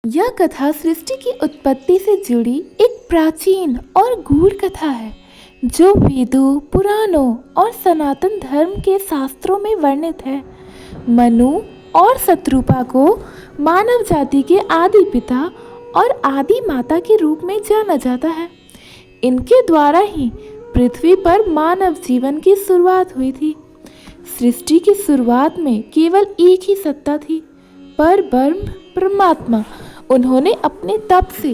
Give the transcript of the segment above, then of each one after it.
यह कथा सृष्टि की उत्पत्ति से जुड़ी एक प्राचीन और गूढ़ कथा है जो वेदों, पुराणों और सनातन धर्म के शास्त्रों में वर्णित है। मनु और शत्रुपा को मानव जाति के आदि पिता और आदि माता के रूप में जाना जाता है। इनके द्वारा ही पृथ्वी पर मानव जीवन की शुरुआत हुई थी। सृष्टि की शुरुआत में केवल एक ही सत्ता थी, परब्रह्म परमात्मा। उन्होंने अपने तप से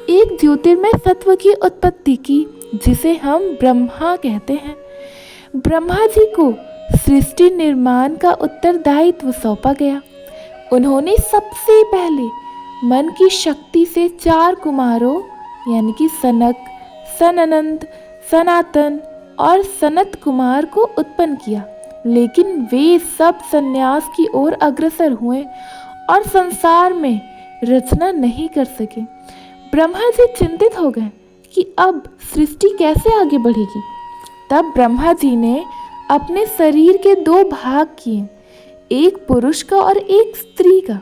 एक ज्योतिर्मय सत्व की उत्पत्ति की, जिसे हम ब्रह्मा कहते हैं। ब्रह्मा जी को सृष्टि निर्माण का उत्तरदायित्व सौंपा गया। उन्होंने सबसे पहले मन की शक्ति से 4 कुमारों यानी कि सनक, सननंद, सनातन और सनत कुमार को उत्पन्न किया, लेकिन वे सब संन्यास की ओर अग्रसर हुए और संसार में रचना नहीं कर सके। ब्रह्मा जी चिंतित हो गए कि अब सृष्टि कैसे आगे बढ़ेगी। तब ब्रह्मा जी ने अपने शरीर के 2 भाग किए, एक पुरुष का और एक स्त्री का।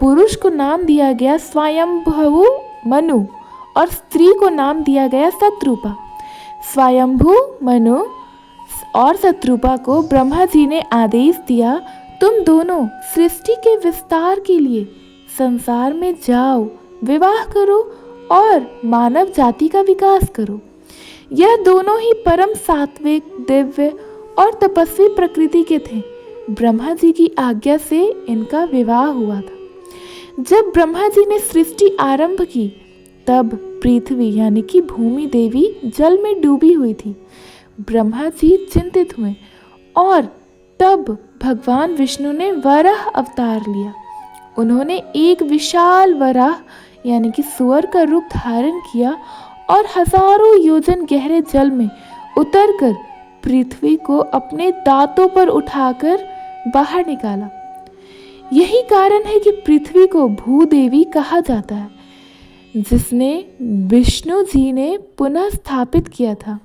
पुरुष को नाम दिया गया स्वयंभू मनु और स्त्री को नाम दिया गया शत्रुपा। स्वयंभू मनु और शत्रुपा को ब्रह्मा जी ने आदेश दिया, तुम दोनों सृष्टि के विस्तार के लिए संसार में जाओ, विवाह करो और मानव जाति का विकास करो। यह दोनों ही परम सात्विक, दिव्य और तपस्वी प्रकृति के थे। ब्रह्मा जी की आज्ञा से इनका विवाह हुआ था। जब ब्रह्मा जी ने सृष्टि आरंभ की, तब पृथ्वी यानी कि भूमि देवी जल में डूबी हुई थी। ब्रह्मा जी चिंतित हुए और तब भगवान विष्णु ने वराह अवतार लिया। उन्होंने एक विशाल वराह यानी कि सूअर का रूप धारण किया और हजारों योजन गहरे जल में उतरकर पृथ्वी को अपने दांतों पर उठाकर बाहर निकाला। यही कारण है कि पृथ्वी को भूदेवी कहा जाता है, जिसने विष्णु जी ने पुनः स्थापित किया था।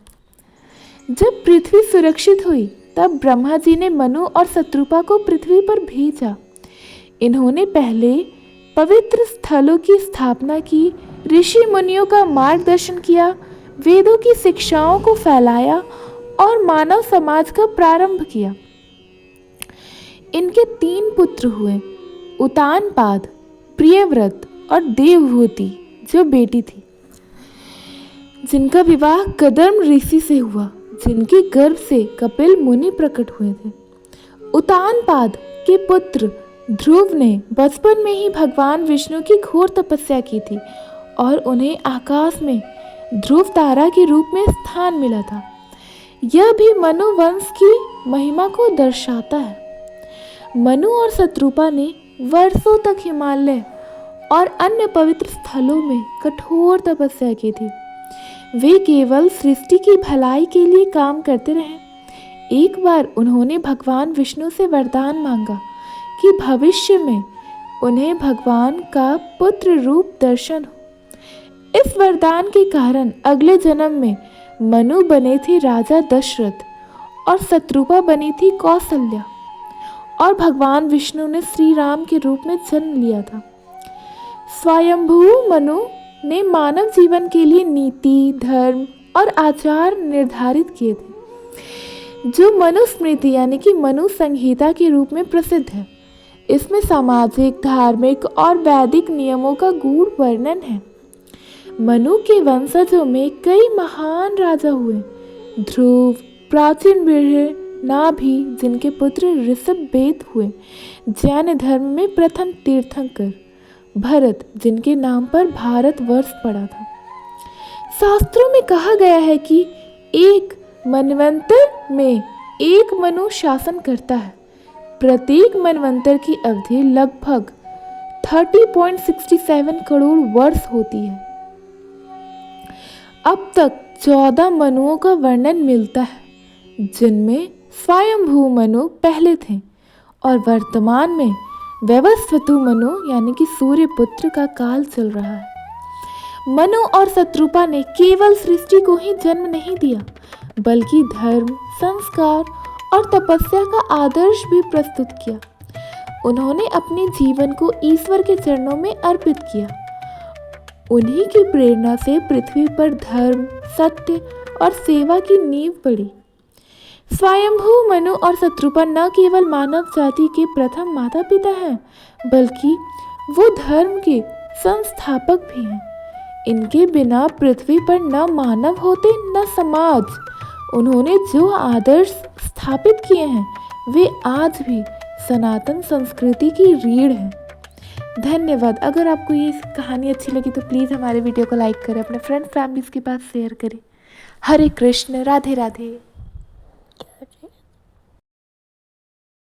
जब पृथ्वी सुरक्षित हुई, तब ब्रह्मा जी ने मनु और शत्रुपा को पृथ्वी पर भेजा। इन्होंने पहले पवित्र स्थलों की स्थापना की, ऋषि मुनियों का मार्गदर्शन किया, वेदों की शिक्षाओं को फैलाया और मानव समाज का प्रारंभ किया। इनके 3 पुत्र हुए, उतानपाद, प्रियव्रत और देवहूति जो बेटी थी, जिनका विवाह कदर्म ऋषि से हुआ, जिनके गर्भ से कपिल मुनि प्रकट हुए थे। उतानपाद के पुत्र ध्रुव ने बचपन में ही भगवान विष्णु की घोर तपस्या की थी और उन्हें आकाश में ध्रुव तारा के रूप में स्थान मिला था। यह भी मनु वंश की महिमा को दर्शाता है। मनु और शत्रुपा ने वर्षों तक हिमालय और अन्य पवित्र स्थलों में कठोर तपस्या की थी। वे केवल सृष्टि की भलाई के लिए काम करते रहे। एक बार उन्होंने भगवान विष्णु से वरदान मांगा कि भविष्य में उन्हें भगवान का पुत्र रूप दर्शन हो। इस वरदान के कारण अगले जन्म में मनु बने थे राजा दशरथ और शत्रुपा बनी थी कौसल्या, और भगवान विष्णु ने श्री राम के रूप में जन्म लिया था। स्वयंभू मनु ने मानव जीवन के लिए नीति, धर्म और आचार निर्धारित किए थे, जो मनुस्मृति यानी कि मनु संहिता के रूप में प्रसिद्ध है। इसमें सामाजिक, धार्मिक और वैदिक नियमों का गूढ़ वर्णन है। मनु के वंशजों में कई महान राजा हुए। ध्रुव, प्राचीन वीर नाभि जिनके पुत्र ऋषभवेद हुए, जैन धर्म में प्रथम तीर्थंकर भरत जिनके नाम पर भारतवर्ष पड़ा था। शास्त्रों में कहा गया है कि एक मनवंतर में एक मनु शासन करता है। प्रत्येक मनवंतर की अवधि लगभग 30.67 करोड़ वर्ष होती है। अब तक 14 मनुओं का वर्णन मिलता है, जिनमें स्वयंभू मनु पहले थे और वर्तमान में वैवस्वतु मनु यानी कि सूर्य पुत्र का काल चल रहा है। मनु और शत्रुपा ने केवल सृष्टि को ही जन्म नहीं दिया, बल्कि धर्म, संस्कार और तपस्या का आदर्श भी प्रस्तुत किया। उन्होंने अपने जीवन को ईश्वर के चरणों में अर्पित किया। उन्हीं की प्रेरणा से पृथ्वी पर धर्म, सत्य और सेवा की नींव पड़ी। स्वयंभू मनु और शत्रुपा न केवल मानव जाति के प्रथम माता पिता हैं, बल्कि वो धर्म के संस्थापक भी हैं। इनके बिना पृथ्वी पर न मानव होते न समाज। उन्होंने जो आदर्श स्थापित किए हैं वे आज भी सनातन संस्कृति की रीढ़ है। धन्यवाद। अगर आपको ये कहानी अच्छी लगी तो प्लीज़ हमारे वीडियो को लाइक करें, अपने फ्रेंड्स फैमिलीज़ के पास शेयर करें। हरे कृष्ण, राधे राधे।